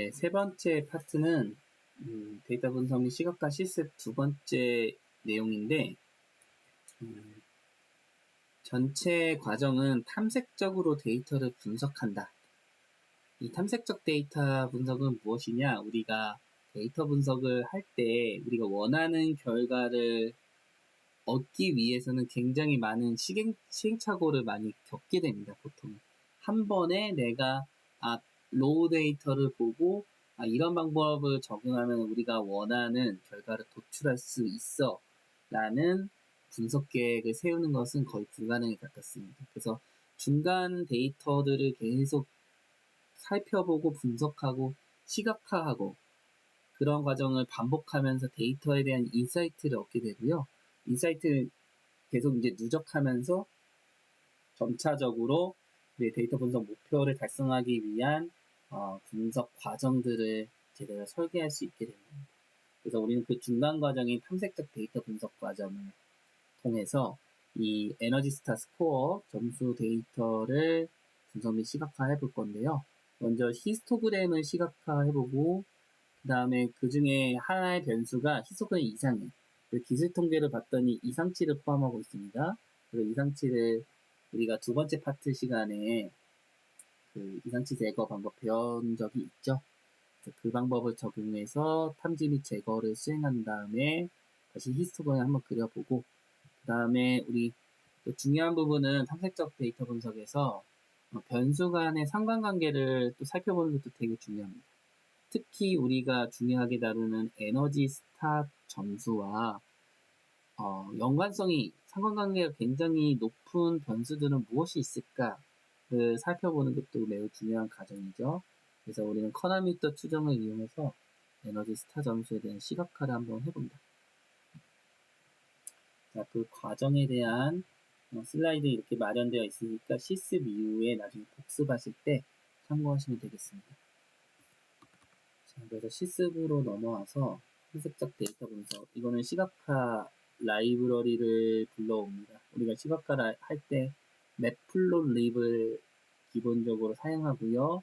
네, 세 번째 파트는 데이터 분석 및 시각화 실습 두 번째 내용인데, 전체 과정은 탐색적으로 데이터를 분석한다. 이 탐색적 데이터 분석은 무엇이냐? 우리가 데이터 분석을 할 때 우리가 원하는 결과를 얻기 위해서는 굉장히 많은 시행착오를 많이 겪게 됩니다, 보통. 한 번에 내가 로우 데이터를 보고 이런 방법을 적용하면 우리가 원하는 결과를 도출할 수 있어 라는 분석 계획을 세우는 것은 거의 불가능에 가깝습니다. 그래서 중간 데이터들을 계속 살펴보고 분석하고 시각화하고 그런 과정을 반복하면서 데이터에 대한 인사이트를 얻게 되고요. 인사이트를 계속 이제 누적하면서 점차적으로 우리 데이터 분석 목표를 달성하기 위한 분석 과정들을 제대로 설계할 수 있게 됩니다. 그래서 우리는 그 중간 과정인 탐색적 데이터 분석 과정을 통해서 이 에너지스타 스코어 점수 데이터를 분석 및 시각화해 볼 건데요. 먼저 히스토그램을 시각화해보고 그 다음에 그 중에 하나의 변수가 히스토그램 이상이에요. 기술 통계를 봤더니 이상치를 포함하고 있습니다. 그리고 이상치를 우리가 두 번째 파트 시간에 그 이상치 제거 방법 배운 적이 있죠. 그 방법을 적용해서 탐지 및 제거를 수행한 다음에 다시 히스토그램을 한번 그려보고 그 다음에 우리 또 중요한 부분은 탐색적 데이터 분석에서 변수 간의 상관관계를 또 살펴보는 것도 되게 중요합니다. 특히 우리가 중요하게 다루는 에너지 스타 점수와 연관성이 상관관계가 굉장히 높은 변수들은 무엇이 있을까를 살펴보는 것도 매우 중요한 과정이죠. 그래서 우리는 커널미터 추정을 이용해서 에너지 스타 점수에 대한 시각화를 한번 해본다. 자, 그 과정에 대한 슬라이드 이렇게 마련되어 있으니까 실습 이후에 나중에 복습하실 때 참고하시면 되겠습니다. 자, 그래서 실습으로 넘어와서 탐색적 데이터 분석. 이거는 시각화 라이브러리를 불러옵니다. 우리가 시각화 할 때 맵플롯립을 기본적으로 사용하고요.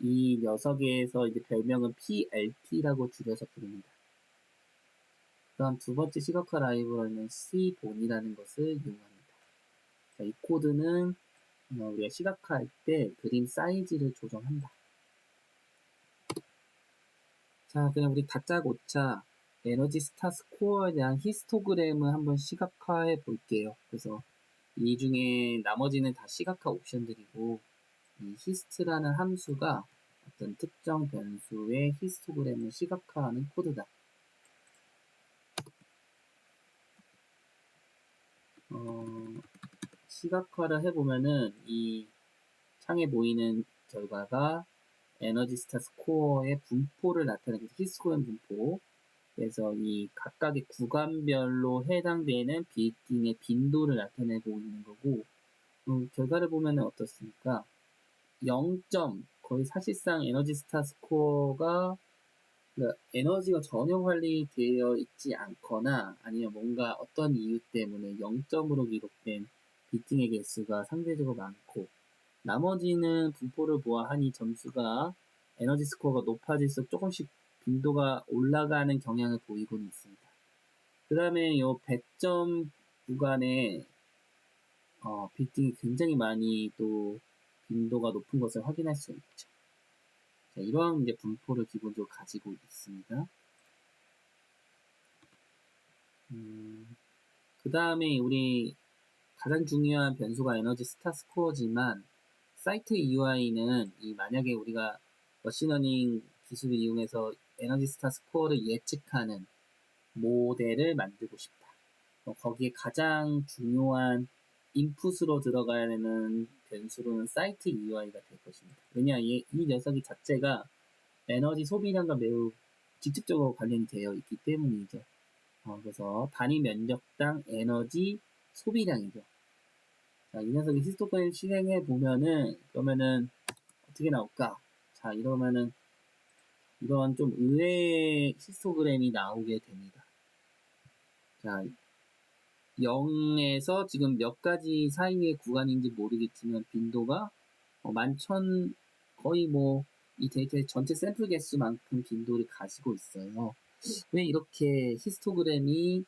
이 녀석에서 이제 별명은 PLT라고 줄여서 부릅니다. 그다음 두 번째 시각화 라이브러리는 C본이라는 것을 이용합니다. 자, 이 코드는 우리가 시각화할 때 그림 사이즈를 조정한다. 자, 그냥 우리 다짜고짜 에너지 스타 스코어에 대한 히스토그램을 한번 시각화해 볼게요. 그래서 이 중에 나머지는 다 시각화 옵션들이고 이 히스트라는 함수가 어떤 특정 변수의 히스토그램을 시각화하는 코드다. 시각화를 해보면은 이 창에 보이는 결과가 에너지 스타 스코어의 분포를 나타내는 히스토그램 분포. 그래서 이 각각의 구간별로 해당되는 빌딩의 빈도를 나타내고 있는 거고, 결과를 보면 어떻습니까? 0점, 거의 사실상 에너지 스타 스코어가 에너지가 전혀 관리되어 있지 않거나 아니면 뭔가 어떤 이유 때문에 0점으로 기록된 비팅의 개수가 상대적으로 많고 나머지는 분포를 보아하니 점수가 에너지 스코어가 높아질수록 조금씩 빈도가 올라가는 경향을 보이고는 있습니다. 그 다음에 요 100점 구간에 비팅이 굉장히 많이 또 빈도가 높은 것을 확인할 수 있죠. 자, 이러한 이제 분포를 기본적으로 가지고 있습니다. 그 다음에 우리 가장 중요한 변수가 에너지 스타 스코어지만 사이트 UI는 만약에 우리가 머신러닝 기술을 이용해서 에너지 스타 스코어를 예측하는 모델을 만들고 싶다. 거기에 가장 중요한 인풋으로 들어가야 되는 변수로는 사이트 UI가 될 것입니다. 왜냐, 이 녀석이 자체가 에너지 소비량과 매우 직접적으로 관련이 되어 있기 때문이죠. 그래서 단위 면적당 에너지 소비량이죠. 자, 이 녀석이 히스토그램 실행해 보면은, 그러면은, 어떻게 나올까? 자, 이러면은, 이런 좀 의외의 히스토그램이 나오게 됩니다. 자, 0에서 지금 몇 가지 사이의 구간인지 모르겠지만, 빈도가, 11,000, 거의 이 데이터의 전체 샘플 개수만큼 빈도를 가지고 있어요. 왜 이렇게 히스토그램이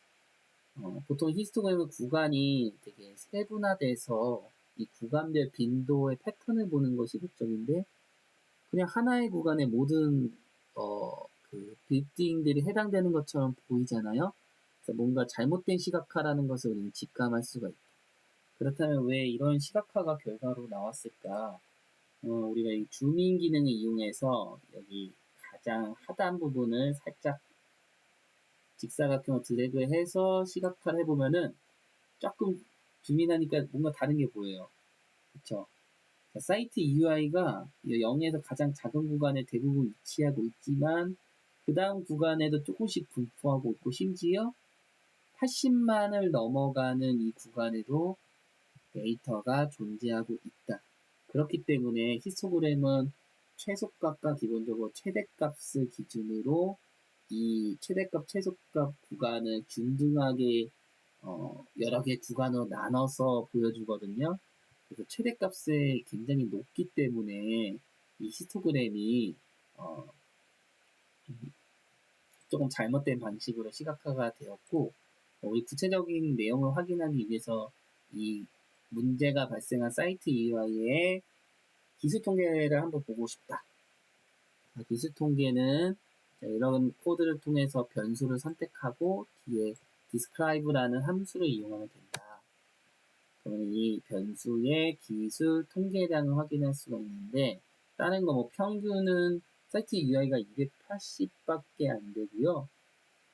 보통 히스토그램은 구간이 되게 세분화돼서 이 구간별 빈도의 패턴을 보는 것이 목적인데 그냥 하나의 구간에 모든 그 빌딩들이 해당되는 것처럼 보이잖아요. 그래서 뭔가 잘못된 시각화라는 것을 우리는 직감할 수가 있다. 그렇다면 왜 이런 시각화가 결과로 나왔을까? 우리가 이 줌인 기능을 이용해서 여기 가장 하단 부분을 살짝 직사각형으로 드래그해서 시각화를 해보면은 조금 줌인하니까 뭔가 다른 게 보여요. 그쵸? 사이트 UI가 0에서 가장 작은 구간에 대부분 위치하고 있지만 그 다음 구간에도 조금씩 분포하고 있고 심지어 80만을 넘어가는 이 구간에도 데이터가 존재하고 있다. 그렇기 때문에 히스토그램은 최소값과 기본적으로 최대값을 기준으로 이 최대값, 최소값 구간을 균등하게 여러 개 구간으로 나눠서 보여주거든요. 그래서 최대값이 굉장히 높기 때문에 이 히스토그램이 조금 잘못된 방식으로 시각화가 되었고 우리 구체적인 내용을 확인하기 위해서 이 문제가 발생한 사이트 UI의 기술 통계를 한번 보고 싶다. 기술 통계는 이런 코드를 통해서 변수를 선택하고 뒤에 describe라는 함수를 이용하면 된다. 그러면 이 변수의 기술 통계량을 확인할 수가 있는데 다른 거 뭐 평균은 사이트 UI가 280밖에 안 되고요.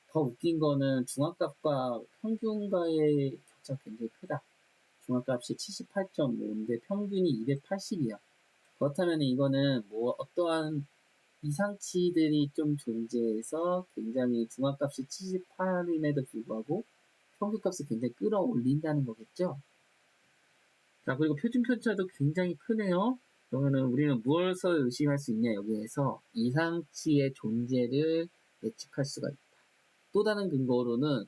더 웃긴 거는 중앙값과 평균과의 격차가 굉장히 크다. 중앙값이 78.5인데 평균이 280이야. 그렇다면 이거는 뭐 어떠한 이상치들이 좀 존재해서 굉장히 중앙값이 78임에도 불구하고 평균값을 굉장히 끌어올린다는 거겠죠. 자, 그리고 표준 편차도 굉장히 크네요. 그러면은 우리는 무엇을 의심할 수 있냐, 여기에서 이상치의 존재를 예측할 수가 있다. 또 다른 근거로는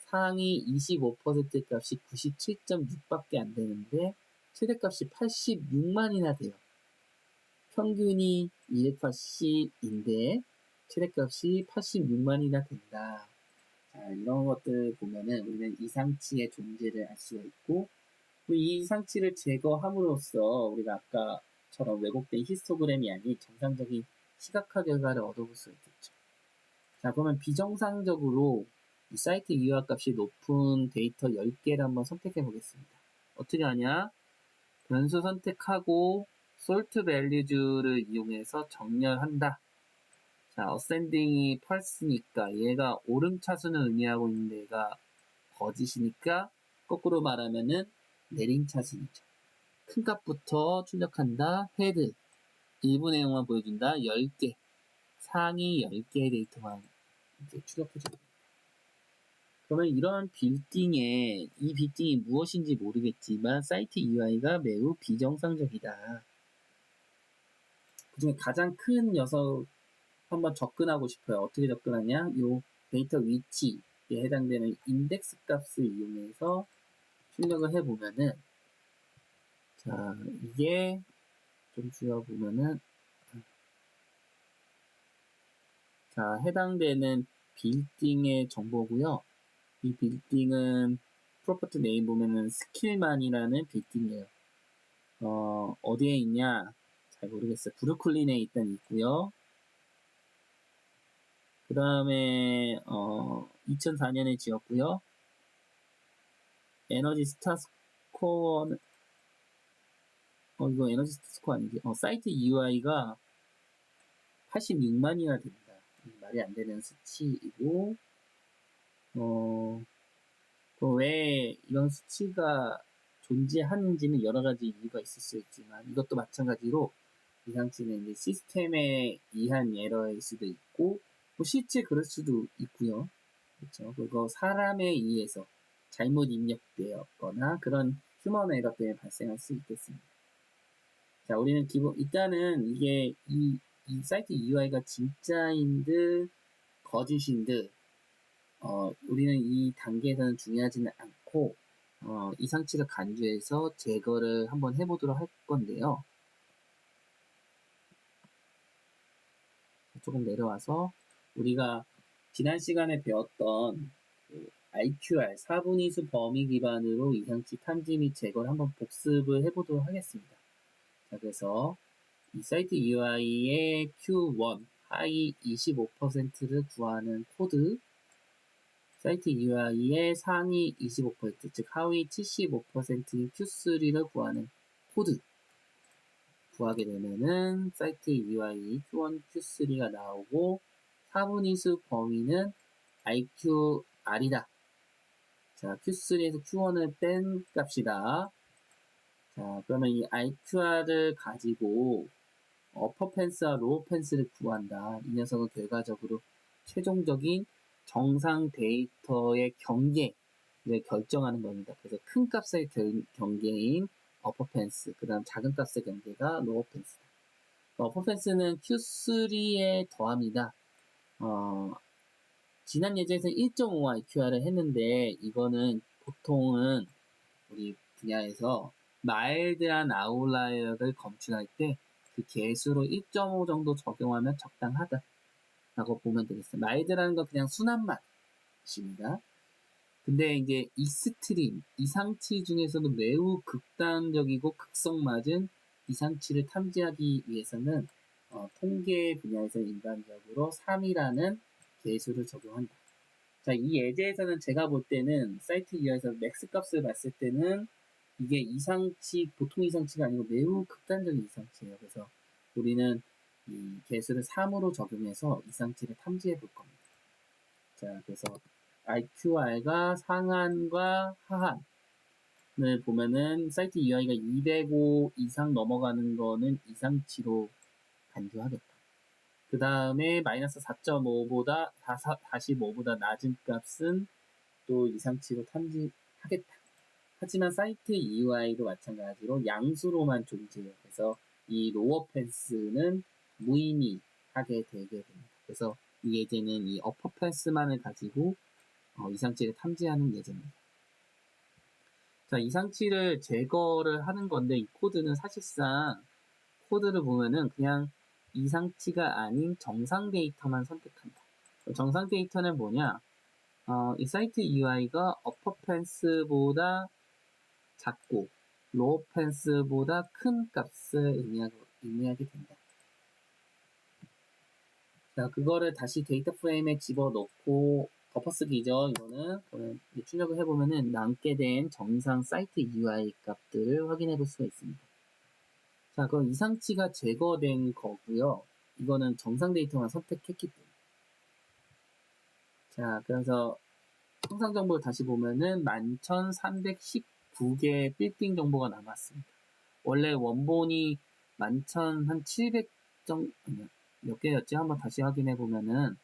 상위 25% 값이 97.6밖에 안 되는데 최대값이 86만이나 돼요. 평균이 280인데 최대값이 86만이나 된다. 자, 이런 것들 보면은 우리는 이상치의 존재를 알 수가 있고 이 이상치를 제거함으로써 우리가 아까처럼 왜곡된 히스토그램이 아닌 정상적인 시각화 결과를 얻어볼 수 있겠죠. 자, 그러면 비정상적으로 이 사이트 유효화 값이 높은 데이터 10개를 한번 선택해 보겠습니다. 어떻게 하냐? 변수 선택하고 sort values를 이용해서 정렬한다. 자, ascending이 false니까 얘가 오름차순을 의미하고 있는데 얘가 거짓이니까 거꾸로 말하면은 내림차순이죠. 큰 값부터 출력한다. 헤드 1부 내용만 보여준다. 10개 상위 10개의 데이터만 이제 출력해줍니다. 그러면 이런 빌딩이 무엇인지 모르겠지만 사이트 UI가 매우 비정상적이다. 그중에 가장 큰 녀석 한번 접근하고 싶어요. 어떻게 접근하냐? 요 데이터 위치에 해당되는 인덱스 값을 이용해서 출력을 해보면은 자, 이게 좀 줄여보면은 자, 해당되는 빌딩의 정보고요. 이 빌딩은 프로퍼티 네임 보면은 스킬만이라는 빌딩이에요. 어디에 있냐? 잘 모르겠어요. 브루클린에 일단 있고요. 그 다음에 2004년에 지었고요. 에너지 스타 스코어는 이거 에너지 스타 스코어 아니지? 사이트 UI가 86만이나 됩니다. 말이 안 되는 수치이고 왜 이런 수치가 존재하는지는 여러 가지 이유가 있을 수 있지만 이것도 마찬가지로 이상치는 이제 시스템에 의한 에러일 수도 있고 뭐 실제 그럴 수도 있고요. 그렇죠. 그리고 사람에 의해서 잘못 입력되었거나 그런 휴먼 에러 때문에 발생할 수 있겠습니다. 자, 우리는 일단은 이게 이 사이트 UI가 진짜인 듯 거짓인 듯 우리는 이 단계에서는 중요하지는 않고 이상치를 간주해서 제거를 한번 해보도록 할 건데요. 조금 내려와서 우리가 지난 시간에 배웠던 그 IQR 4분위수 범위 기반으로 이상치 탐지 및 제거를 한번 복습을 해보도록 하겠습니다. 자, 그래서 이 사이트 UI의 Q1 하위 25%를 구하는 코드, 사이트 UI의 상위 25%, 즉 하위 75%인 Q3를 구하는 코드 구하게 되면은 사이트 UI Q1, Q3가 나오고 4분위수 범위는 IQR이다. 자, Q3에서 Q1을 뺀 값이다. 자, 그러면 이 IQR을 가지고 어퍼 펜스와 로우 펜스를 구한다. 이 녀석은 결과적으로 최종적인 정상 데이터의 경계를 결정하는 겁니다. 그래서 큰 값의 경계인 어퍼 펜스, 그 다음 작은 값의 경계가 로우 펜스다. 어퍼 펜스는 Q3에 더합니다. 지난 예제에서 1.5 IQR을 했는데 이거는 보통은 우리 분야에서 마일드한 아웃라이어를 검출할 때 그 개수로 1.5 정도 적용하면 적당하다 라고 보면 되겠어요. 마일드라는 건 그냥 순한 맛입니다. 근데 이제 익스트림, 이상치 중에서도 매우 극단적이고 극성 맞은 이상치를 탐지하기 위해서는 통계 분야에서 일반적으로 3이라는 개수를 적용한다. 자, 이 예제에서는 제가 볼 때는 사이트 이하에서 맥스 값을 봤을 때는 이게 이상치, 보통 이상치가 아니고 매우 극단적인 이상치예요. 그래서 우리는 이 개수를 3으로 적용해서 이상치를 탐지해 볼 겁니다. 자, 그래서 IQR가 상한과 하한을 보면은 사이트 UI가 205 이상 넘어가는 거는 이상치로 간주하겠다. 그 다음에 마이너스 4.5보다 45보다 낮은 값은 또 이상치로 탐지하겠다. 하지만 사이트 UI도 마찬가지로 양수로만 존재해요. 그래서 이 로어 펜스는 무의미하게 되게 됩니다. 그래서 이 예제는 이 어퍼 펜스만을 가지고 이상치를 탐지하는 예제입니다. 자, 이상치를 제거를 하는 건데 이 코드는 사실상 코드를 보면은 그냥 이상치가 아닌 정상 데이터만 선택한다. 정상 데이터는 뭐냐? 이 사이트 UI가 어퍼 펜스보다 작고 로어 펜스보다 큰 값을 의미하게 된다. 자, 그거를 다시 데이터 프레임에 집어넣고 덮어쓰기죠. 이거는 출력을 해보면은 남게 된 정상 사이트 UI 값들을 확인해 볼 수가 있습니다. 자, 그럼 이상치가 제거된 거고요. 이거는 정상 데이터만 선택했기 때문에. 자, 그래서 통상 정보를 다시 보면은 11,319개의 빌딩 정보가 남았습니다. 원래 원본이 11,700 정도, 몇 개였지? 한번 다시 확인해 보면은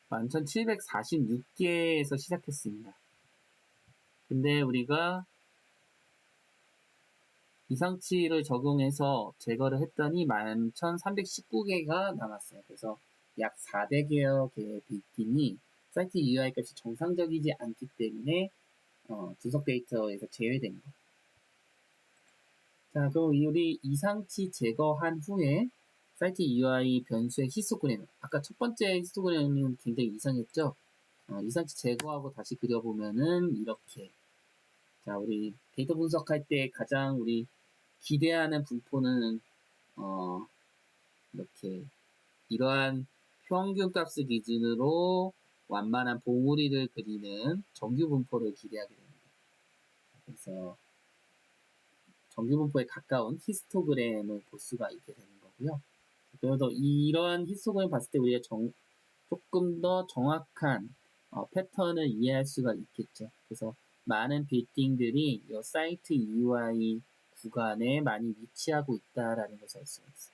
11,746개에서 시작했습니다. 근데 우리가 이상치를 적용해서 제거를 했더니 11,319개가 남았어요. 그래서 약 400여 개의 빌딩이 사이트 UI 값이 정상적이지 않기 때문에 분석 데이터에서 제외된 거예요. 자, 그럼 우리 이상치 제거한 후에 사이트 UI 변수의 히스토그램, 아까 첫 번째 히스토그램은 굉장히 이상했죠? 이상치 제거하고 다시 그려보면은 이렇게. 자, 우리 데이터 분석할 때 가장 우리 기대하는 분포는 이렇게 이러한 평균 값을 기준으로 완만한 봉우리를 그리는 정규 분포를 기대하게 됩니다. 그래서 정규 분포에 가까운 히스토그램을 볼 수가 있게 되는 거고요. 그래서 이러한 히스토그램을 봤을 때 우리가 조금 더 정확한 패턴을 이해할 수가 있겠죠. 그래서 많은 빌딩들이 이 사이트 UI 구간에 많이 위치하고 있다라는 것을 알 수가 있어요.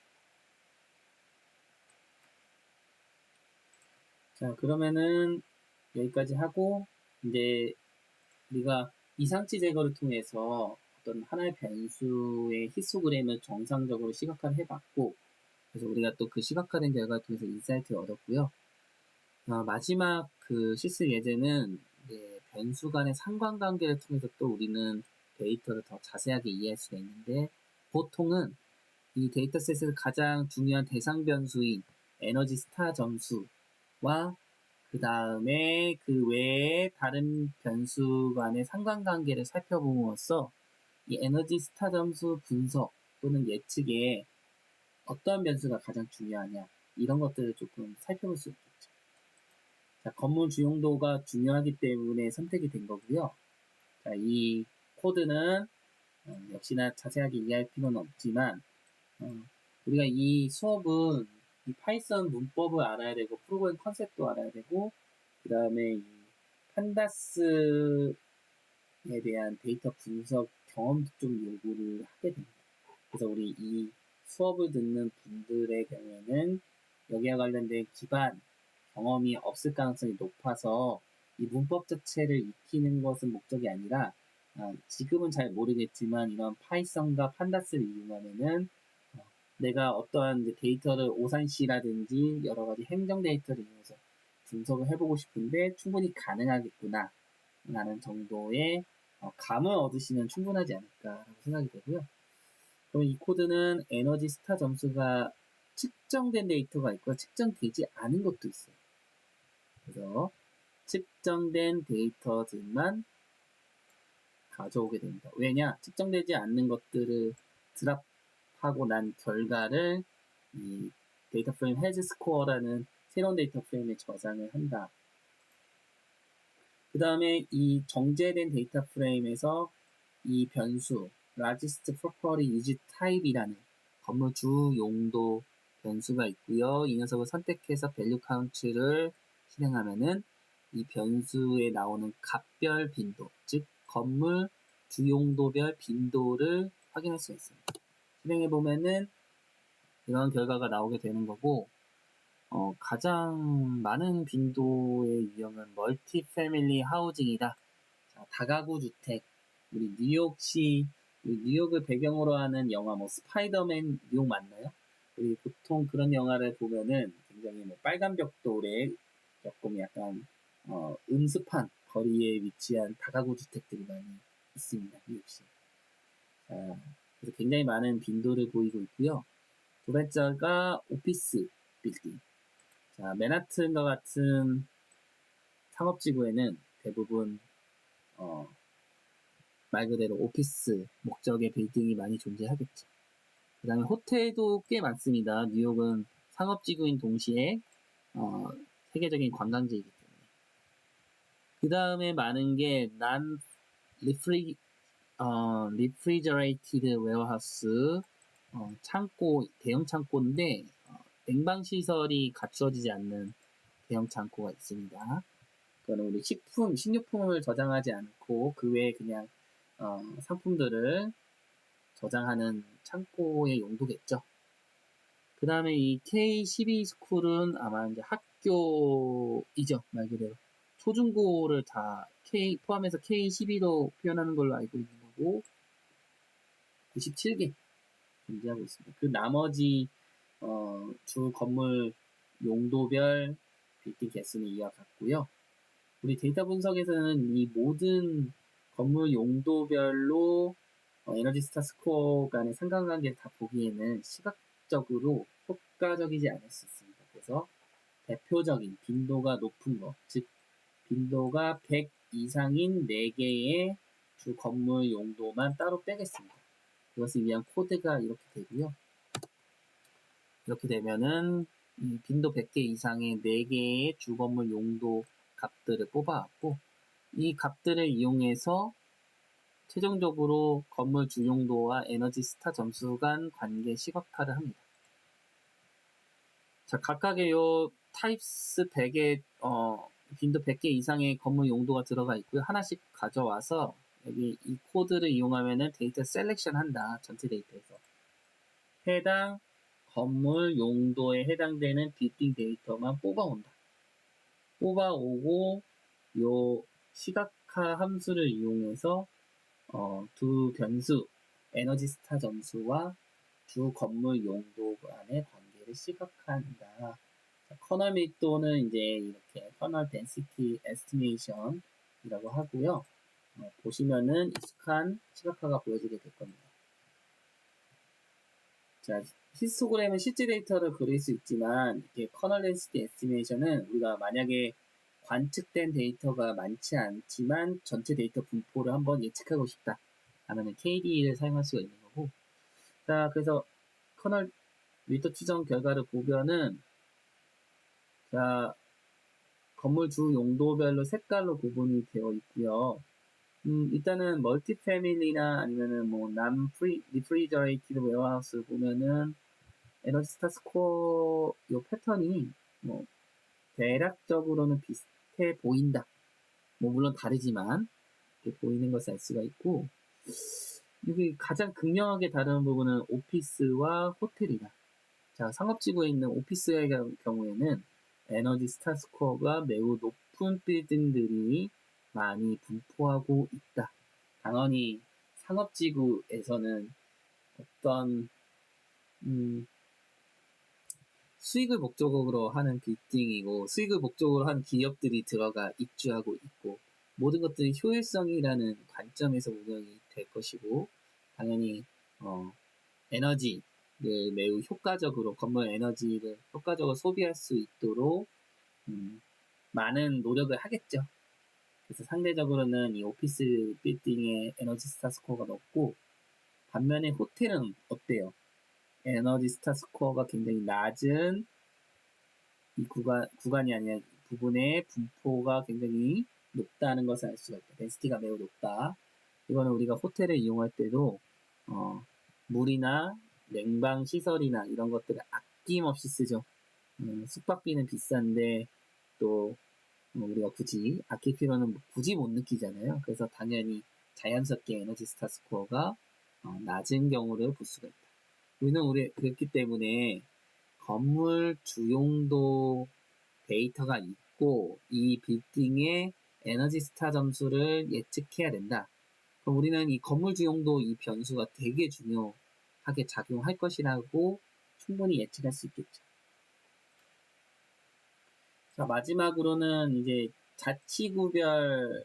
자, 그러면은 여기까지 하고 이제 우리가 이상치 제거를 통해서 어떤 하나의 변수의 히스토그램을 정상적으로 시각화를 해봤고, 그래서 우리가 또 그 시각화된 결과를 통해서 인사이트를 얻었고요. 마지막 그 실습 예제는 변수 간의 상관관계를 통해서 또 우리는 데이터를 더 자세하게 이해할 수가 있는데, 보통은 이 데이터셋에서 가장 중요한 대상 변수인 에너지 스타 점수와 그 다음에 그 외에 다른 변수 간의 상관관계를 살펴봄으로써 이 에너지 스타 점수 분석 또는 예측에 어떤 변수가 가장 중요하냐 이런 것들을 조금 살펴볼 수 있겠죠. 자, 건물 주용도가 중요하기 때문에 선택이 된 거고요. 자, 이 코드는 역시나 자세하게 이해할 필요는 없지만 우리가 이 수업은 이 파이썬 문법을 알아야 되고 프로그램 컨셉도 알아야 되고 그 다음에 이 판다스에 대한 데이터 분석 경험도 좀 요구를 하게 됩니다. 그래서 우리 이 수업을 듣는 분들의 경우에는 여기와 관련된 기반 경험이 없을 가능성이 높아서 이 문법 자체를 익히는 것은 목적이 아니라 지금은 잘 모르겠지만 이런 파이썬과 판다스를 이용하면은 내가 어떠한 데이터를 오산시라든지 여러 가지 행정 데이터를 이용해서 분석을 해보고 싶은데 충분히 가능하겠구나 라는 정도의 감을 얻으시면 충분하지 않을까라고 생각이 되고요. 그럼 이 코드는 에너지 스타 점수가 측정된 데이터가 있고 측정되지 않은 것도 있어요. 그래서 측정된 데이터들만 가져오게 됩니다. 왜냐? 측정되지 않는 것들을 드랍하고 난 결과를 이 데이터 프레임 헤즈 스코어라는 새로운 데이터 프레임에 저장을 한다. 그 다음에 이 정제된 데이터 프레임에서 이 변수 largest property used type이라는 건물 주 용도 변수가 있고요. 이 녀석을 선택해서 value count를 실행하면은 이 변수에 나오는 값별 빈도, 즉 건물 주용도별 빈도를 확인할 수 있습니다. 실행해 보면은 이런 결과가 나오게 되는 거고, 가장 많은 빈도의 유형은 멀티 패밀리 하우징이다. 자, 다가구 주택. 우리 뉴욕을 배경으로 하는 영화 뭐 스파이더맨 뉴욕 맞나요? 우리 보통 그런 영화를 보면은 굉장히 뭐 빨간 벽돌에 조금 약간 음습한 거리에 위치한 다가구 주택들이 많이 있습니다. 뉴욕시. 자, 그래서 굉장히 많은 빈도를 보이고 있고요. 두 번째가 오피스 빌딩. 자, 맨하튼과 같은 상업지구에는 대부분 말 그대로 오피스 목적의 빌딩이 많이 존재하겠죠. 그 다음에 호텔도 꽤 많습니다. 뉴욕은 상업지구인 동시에 세계적인 관광지이기 때문에. 그 다음에 많은 게 non refrigerated warehouse 창고, 대형 창고인데 냉방 시설이 갖추어지지 않는 대형 창고가 있습니다. 그거는 우리 식료품을 저장하지 않고 그 외에 그냥 상품들을 저장하는 창고의 용도겠죠. 그 다음에 이 K12 스쿨은 아마 이제 학교이죠, 말 그대로. 초중고를 다 포함해서 K12로 표현하는 걸로 알고 있는 거고, 97개 존재하고 있습니다. 그 나머지, 주 건물 용도별 빌딩 개수는 이와 같고요. 우리 데이터 분석에서는 이 모든 건물 용도별로 에너지 스타 스코어 간의 상관관계를 다 보기에는 시각적으로 효과적이지 않을 수 있습니다. 그래서 대표적인 빈도가 높은 것, 즉 빈도가 100 이상인 4개의 주 건물 용도만 따로 빼겠습니다. 그것을 위한 코드가 이렇게 되고요. 이렇게 되면은 이 빈도 100개 이상의 4개의 주 건물 용도 값들을 뽑아왔고 이 값들을 이용해서 최종적으로 건물 주용도와 에너지 스타 점수 간 관계 시각화를 합니다. 자, 각각의 요 타입스 100의 빈도 100개 이상의 건물 용도가 들어가 있고요. 하나씩 가져와서 여기 이 코드를 이용하면은 데이터 셀렉션 한다. 전체 데이터에서 해당 건물 용도에 해당되는 빌딩 데이터만 뽑아온다. 뽑아오고 요 시각화 함수를 이용해서 두 변수 에너지 스타 점수와 주 건물 용도 간의 관계를 시각화한다. 커널 밀도는 이제 이렇게 커널 덴시티 에스티메이션이라고 하고요. 보시면은 익숙한 시각화가 보여지게 될 겁니다. 자, 히스토그램은 실제 데이터를 그릴 수 있지만 이게 커널 덴시티 에스티메이션은 우리가 만약에 관측된 데이터가 많지 않지만 전체 데이터 분포를 한번 예측하고 싶다 하면은 KD를 사용할 수가 있는 거고. 자, 그래서 커널 밀도 추정 결과를 보면은 자, 건물 주 용도별로 색깔로 구분이 되어 있고요. 일단은 멀티 패밀리나 아니면은 뭐 리프리저레이티드 웨어하우스를 보면은 에너지 스타 스코어 요 패턴이 뭐 대략적으로는 비슷해 보인다. 뭐 물론 다르지만 이렇게 보이는 것을 알 수가 있고, 여기 가장 극명하게 다른 부분은 오피스와 호텔이다. 자, 상업지구에 있는 오피스의 경우에는 에너지 스타 스코어가 매우 높은 빌딩들이 많이 분포하고 있다. 당연히 상업지구에서는 어떤 수익을 목적으로 하는 빌딩이고 수익을 목적으로 하는 기업들이 들어가 입주하고 있고 모든 것들이 효율성이라는 관점에서 운영이 될 것이고 당연히 에너지를 매우 효과적으로 건물 에너지를 효과적으로 소비할 수 있도록 많은 노력을 하겠죠. 그래서 상대적으로는 이 오피스 빌딩의 에너지 스타 스코어가 높고 반면에 호텔은 어때요? 에너지 스타 스코어가 굉장히 낮은 이 구간이 아니라 부분의 분포가 굉장히 높다는 것을 알 수가 있다. 덴시티가 매우 높다. 이거는 우리가 호텔을 이용할 때도 물이나 냉방 시설이나 이런 것들을 아낌없이 쓰죠. 숙박비는 비싼데 또 우리가 굳이 아낄 필요는 굳이 못 느끼잖아요. 그래서 당연히 자연스럽게 에너지 스타 스코어가 낮은 경우를 볼 수가 있다. 우리는 그렇기 때문에 건물 주용도 데이터가 있고 이 빌딩의 에너지 스타 점수를 예측해야 된다. 그럼 우리는 이 건물 주용도 이 변수가 되게 중요하게 작용할 것이라고 충분히 예측할 수 있겠죠. 자, 마지막으로는 이제 자치구별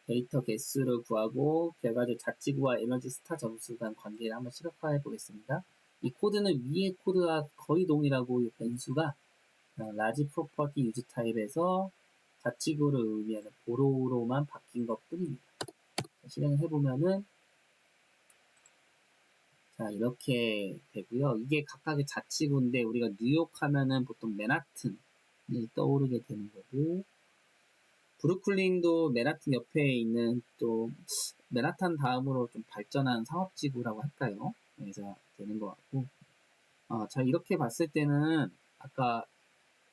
데이터 개수를 구하고 결과적 자치구와 에너지 스타 점수 간 관계를 한번 시각화해 보겠습니다. 이 코드는 위의 코드와 거의 동일하고 이 변수가 라지 프로퍼티 유즈 타입에서 자치구를 의미하는 보로로만 바뀐 것 뿐입니다. 실행을 해보면은 자 이렇게 되고요. 이게 각각의 자치구인데 우리가 뉴욕 하면은 보통 맨하튼이 떠오르게 되는 거고 브루클린도 맨하튼 옆에 있는 또 맨하탄 다음으로 좀 발전한 상업지구라고 할까요? 그래서 되는 것 같고 자 이렇게 봤을 때는 아까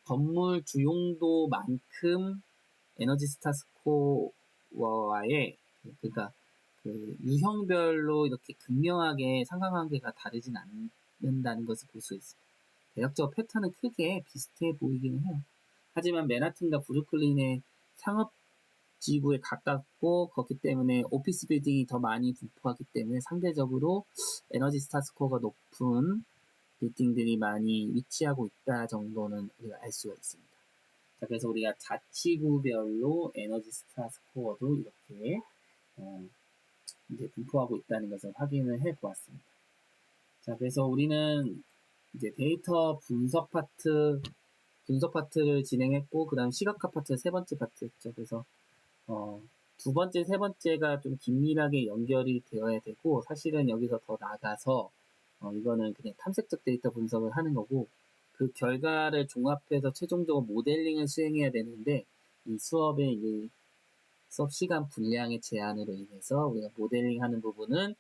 건물 주용도만큼 에너지 스타 스코어와의 그러니까 그 유형별로 이렇게 극명하게 상관관계가 다르진 않는다는 것을 볼 수 있습니다. 대략적으로 패턴은 크게 비슷해 보이기는 해요. 하지만 맨하튼과 브루클린의 상업지구에 가깝고 그렇기 때문에 오피스 빌딩이 더 많이 분포하기 때문에 상대적으로 에너지 스타 스코어가 높은 빌딩들이 많이 위치하고 있다 정도는 우리가 알 수가 있습니다. 자, 그래서 우리가 자치구별로 에너지 스타 스코어도 이렇게 이제 분포하고 있다는 것을 확인을 해 보았습니다. 자, 그래서 우리는 이제 데이터 분석 파트를 진행했고, 그 다음 시각화 파트 세 번째 파트였죠. 그래서, 두 번째, 세 번째가 좀 긴밀하게 연결이 되어야 되고, 사실은 여기서 더 나가서, 이거는 그냥 탐색적 데이터 분석을 하는 거고, 그 결과를 종합해서 최종적으로 모델링을 수행해야 되는데, 이 수업의 이 수업 시간 분량의 제한으로 인해서 우리가 모델링 하는 부분은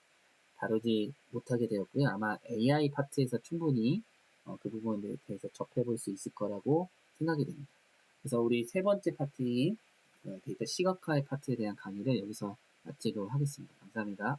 다루지 못하게 되었고요. 아마 AI 파트에서 충분히 그 부분에 대해서 접해볼 수 있을 거라고 생각이 됩니다. 그래서 우리 세 번째 파트인 데이터 시각화의 파트에 대한 강의를 여기서 마치도록 하겠습니다. 감사합니다.